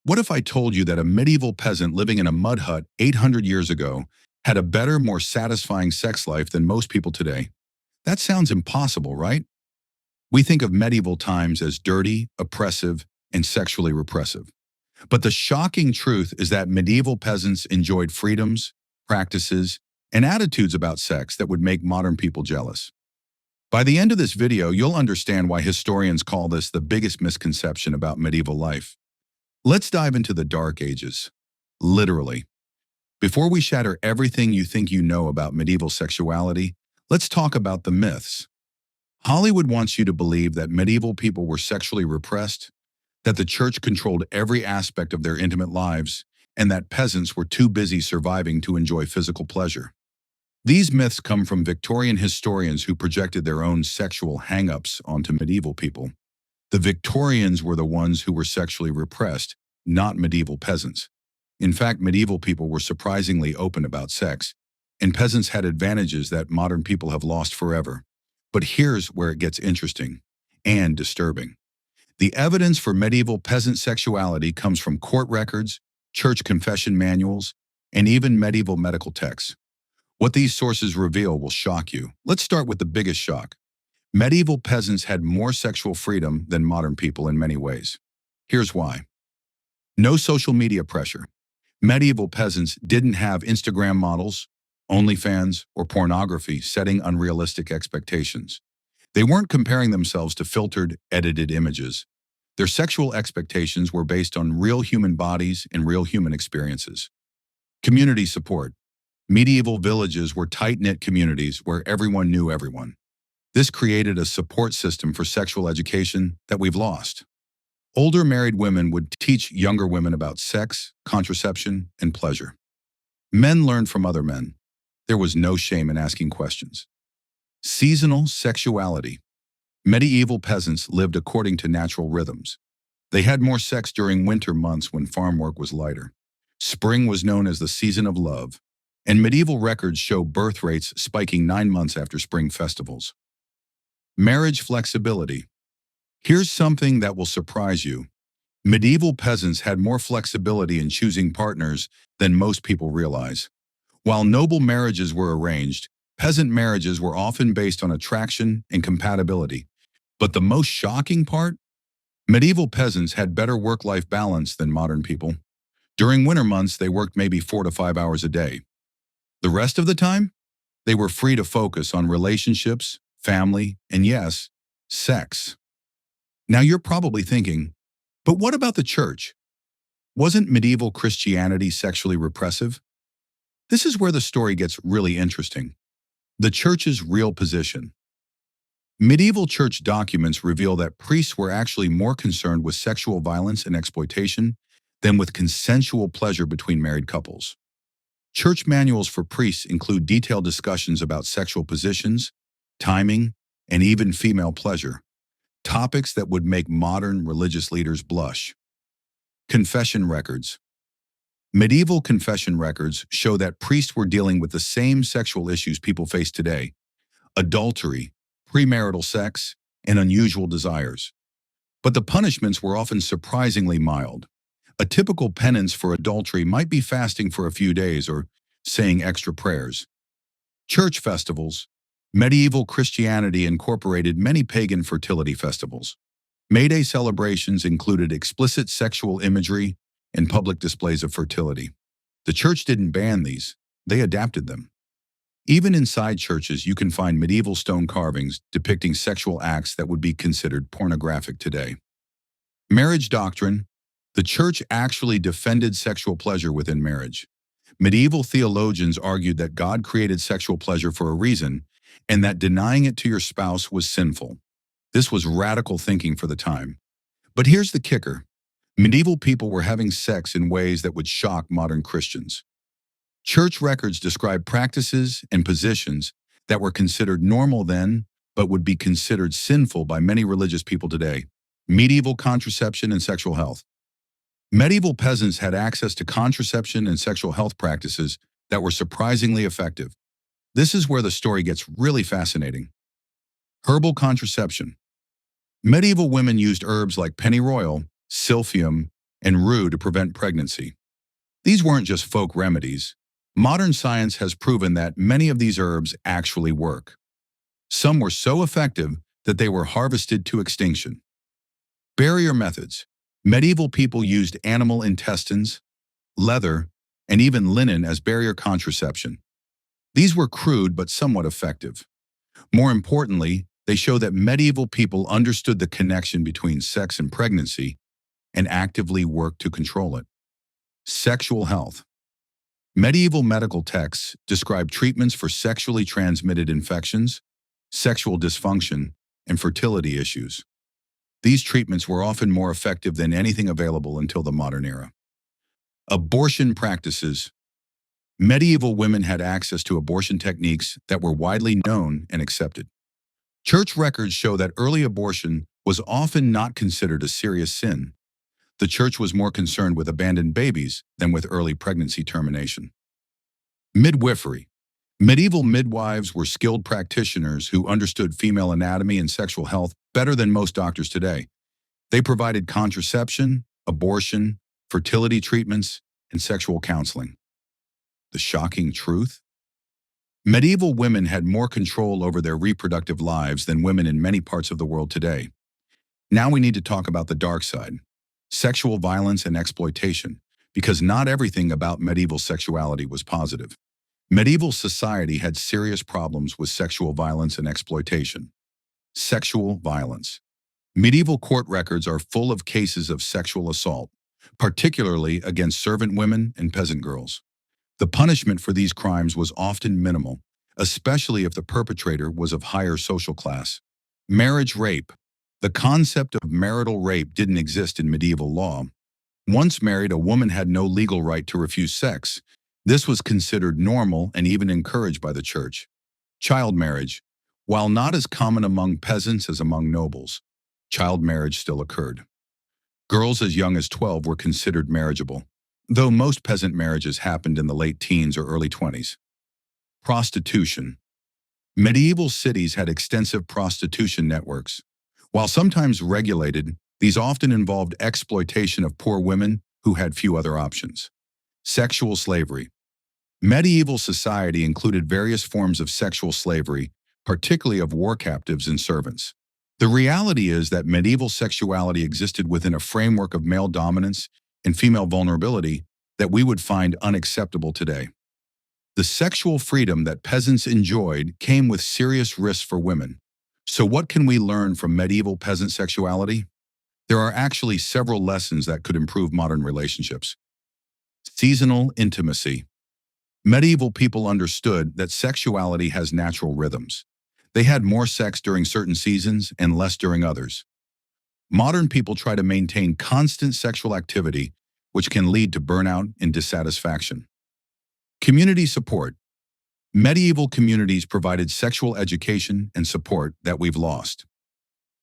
What if I told you that a medieval peasant living in a mud hut 800 years ago had a better, more satisfying sex life than most people today? That sounds impossible, right? We think of medieval times as dirty, oppressive, and sexually repressive. But the shocking truth is that medieval peasants enjoyed freedoms, practices, and attitudes about sex that would make modern people jealous. By the end of this video, you'll understand why historians call this the biggest misconception about medieval life. Let's dive into the Dark Ages. Literally. Before we shatter everything you think you know about medieval sexuality, let's talk about the myths. Hollywood wants you to believe that medieval people were sexually repressed, that the church controlled every aspect of their intimate lives, and that peasants were too busy surviving to enjoy physical pleasure. These myths come from Victorian historians who projected their own sexual hang-ups onto medieval people. The Victorians were the ones who were sexually repressed, not medieval peasants. In fact, medieval people were surprisingly open about sex, and peasants had advantages that modern people have lost forever. But here's where it gets interesting and disturbing. The evidence for medieval peasant sexuality comes from court records, church confession manuals, and even medieval medical texts. What these sources reveal will shock you. Let's start with the biggest shock. Medieval peasants had more sexual freedom than modern people in many ways. Here's why. No social media pressure. Medieval peasants didn't have Instagram models, OnlyFans, or pornography setting unrealistic expectations. They weren't comparing themselves to filtered, edited images. Their sexual expectations were based on real human bodies and real human experiences. Community support. Medieval villages were tight-knit communities where everyone knew everyone. This created a support system for sexual education that we've lost. Older married women would teach younger women about sex, contraception, and pleasure. Men learned from other men. There was no shame in asking questions. Seasonal sexuality. Medieval peasants lived according to natural rhythms. They had more sex during winter months when farm work was lighter. Spring was known as the season of love, and medieval records show birth rates spiking 9 months after spring festivals. Marriage flexibility. Here's something that will surprise you. Medieval peasants had more flexibility in choosing partners than most people realize. While noble marriages were arranged, peasant marriages were often based on attraction and compatibility. But the most shocking part? Medieval peasants had better work-life balance than modern people. During winter months, they worked maybe 4 to 5 hours a day. The rest of the time, they were free to focus on relationships, family, and yes, sex. Now you're probably thinking, but what about the church? Wasn't medieval Christianity sexually repressive? This is where the story gets really interesting. The church's real position. Medieval church documents reveal that priests were actually more concerned with sexual violence and exploitation than with consensual pleasure between married couples. Church manuals for priests include detailed discussions about sexual positions, timing, and even female pleasure, topics that would make modern religious leaders blush. Confession records. Medieval confession records show that priests were dealing with the same sexual issues people face today: adultery, premarital sex, and unusual desires. But the punishments were often surprisingly mild. A typical penance for adultery might be fasting for a few days or saying extra prayers. Church festivals. Medieval Christianity incorporated many pagan fertility festivals. May Day celebrations included explicit sexual imagery and public displays of fertility. The church didn't ban these, they adapted them. Even inside churches, you can find medieval stone carvings depicting sexual acts that would be considered pornographic today. Marriage doctrine. The church actually defended sexual pleasure within marriage. Medieval theologians argued that God created sexual pleasure for a reason, and that denying it to your spouse was sinful. This was radical thinking for the time. But here's the kicker. Medieval people were having sex in ways that would shock modern Christians. Church records describe practices and positions that were considered normal then, but would be considered sinful by many religious people today. Medieval contraception and sexual health. Medieval peasants had access to contraception and sexual health practices that were surprisingly effective. This is where the story gets really fascinating. Herbal contraception. Medieval women used herbs like pennyroyal, silphium, and rue to prevent pregnancy. These weren't just folk remedies. Modern science has proven that many of these herbs actually work. Some were so effective that they were harvested to extinction. Barrier methods. Medieval people used animal intestines, leather, and even linen as barrier contraception. These were crude but somewhat effective. More importantly, they show that medieval people understood the connection between sex and pregnancy and actively worked to control it. Sexual health. Medieval medical texts describe treatments for sexually transmitted infections, sexual dysfunction, and fertility issues. These treatments were often more effective than anything available until the modern era. Abortion practices. Medieval women had access to abortion techniques that were widely known and accepted. Church records show that early abortion was often not considered a serious sin. The church was more concerned with abandoned babies than with early pregnancy termination. Midwifery. Medieval midwives were skilled practitioners who understood female anatomy and sexual health better than most doctors today. They provided contraception, abortion, fertility treatments, and sexual counseling. The shocking truth? Medieval women had more control over their reproductive lives than women in many parts of the world today. Now we need to talk about the dark side, sexual violence and exploitation, because not everything about medieval sexuality was positive. Medieval society had serious problems with sexual violence and exploitation. Sexual violence. Medieval court records are full of cases of sexual assault, particularly against servant women and peasant girls. The punishment for these crimes was often minimal, especially if the perpetrator was of higher social class. Marriage rape. The concept of marital rape didn't exist in medieval law. Once married, a woman had no legal right to refuse sex. This was considered normal and even encouraged by the church. Child marriage. While not as common among peasants as among nobles, child marriage still occurred. Girls as young as 12 were considered marriageable, though most peasant marriages happened in the late teens or early 20s. Prostitution. Medieval cities had extensive prostitution networks. While sometimes regulated, these often involved exploitation of poor women who had few other options. Sexual slavery. Medieval society included various forms of sexual slavery, particularly of war captives and servants. The reality is that medieval sexuality existed within a framework of male dominance and female vulnerability that we would find unacceptable today. The sexual freedom that peasants enjoyed came with serious risks for women. So what can we learn from medieval peasant sexuality? There are actually several lessons that could improve modern relationships. Seasonal intimacy. Medieval people understood that sexuality has natural rhythms. They had more sex during certain seasons and less during others. Modern people try to maintain constant sexual activity, which can lead to burnout and dissatisfaction. Community support. Medieval communities provided sexual education and support that we've lost.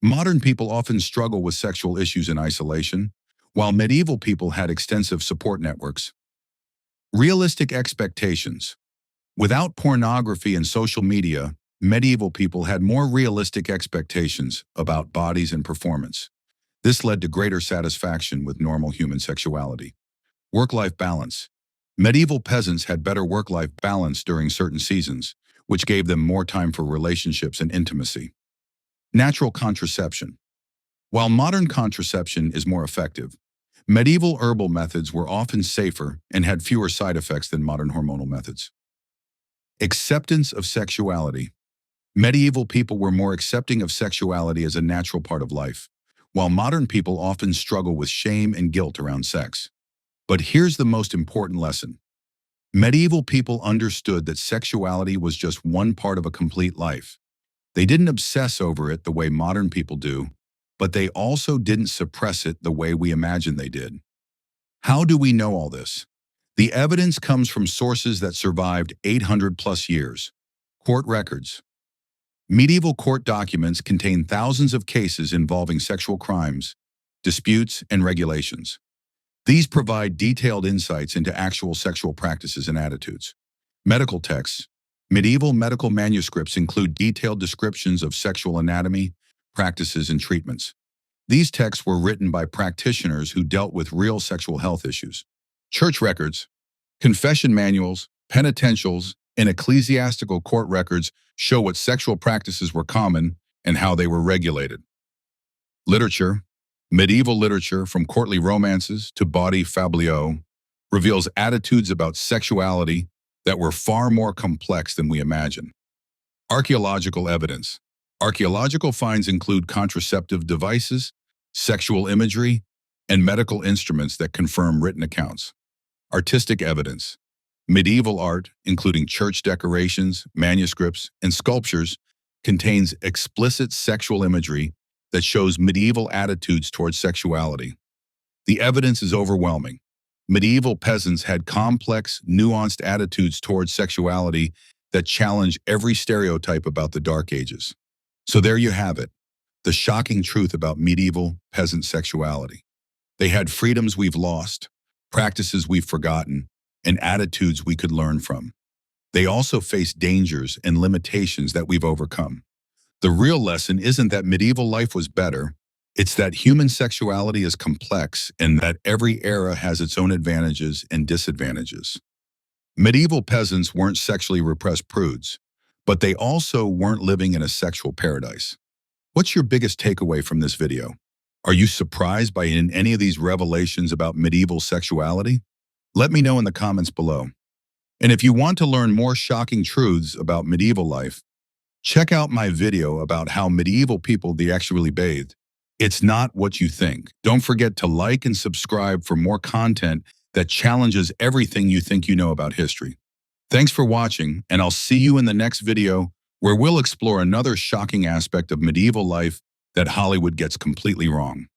Modern people often struggle with sexual issues in isolation, while medieval people had extensive support networks. Realistic expectations. Without pornography and social media, medieval people had more realistic expectations about bodies and performance. This led to greater satisfaction with normal human sexuality. Work-life balance. Medieval peasants had better work-life balance during certain seasons, which gave them more time for relationships and intimacy. Natural contraception. While modern contraception is more effective, medieval herbal methods were often safer and had fewer side effects than modern hormonal methods. Acceptance of sexuality. Medieval people were more accepting of sexuality as a natural part of life, while modern people often struggle with shame and guilt around sex. But here's the most important lesson. Medieval people understood that sexuality was just one part of a complete life. They didn't obsess over it the way modern people do, but they also didn't suppress it the way we imagine they did. How do we know all this? The evidence comes from sources that survived 800 plus years. Court records. Medieval court documents contain thousands of cases involving sexual crimes, disputes, and regulations. These provide detailed insights into actual sexual practices and attitudes. Medical texts. Medieval medical manuscripts include detailed descriptions of sexual anatomy, practices, and treatments. These texts were written by practitioners who dealt with real sexual health issues. Church records, confession manuals, penitentials, and ecclesiastical court records show what sexual practices were common and how they were regulated. Literature, medieval literature from courtly romances to bawdy fabliaux, reveals attitudes about sexuality that were far more complex than we imagine. Archaeological evidence. Archaeological finds include contraceptive devices, sexual imagery, and medical instruments that confirm written accounts. Artistic evidence. Medieval art, including church decorations, manuscripts, and sculptures, contains explicit sexual imagery that shows medieval attitudes towards sexuality. The evidence is overwhelming. Medieval peasants had complex, nuanced attitudes towards sexuality that challenge every stereotype about the Dark Ages. So there you have it, the shocking truth about medieval peasant sexuality. They had freedoms we've lost, practices we've forgotten, and attitudes we could learn from. They also faced dangers and limitations that we've overcome. The real lesson isn't that medieval life was better, it's that human sexuality is complex and that every era has its own advantages and disadvantages. Medieval peasants weren't sexually repressed prudes, but they also weren't living in a sexual paradise. What's your biggest takeaway from this video? Are you surprised by any of these revelations about medieval sexuality? Let me know in the comments below. And if you want to learn more shocking truths about medieval life, check out my video about how medieval people they actually bathed. It's not what you think. Don't forget to like and subscribe for more content that challenges everything you think you know about history. Thanks for watching, and I'll see you in the next video where we'll explore another shocking aspect of medieval life that Hollywood gets completely wrong.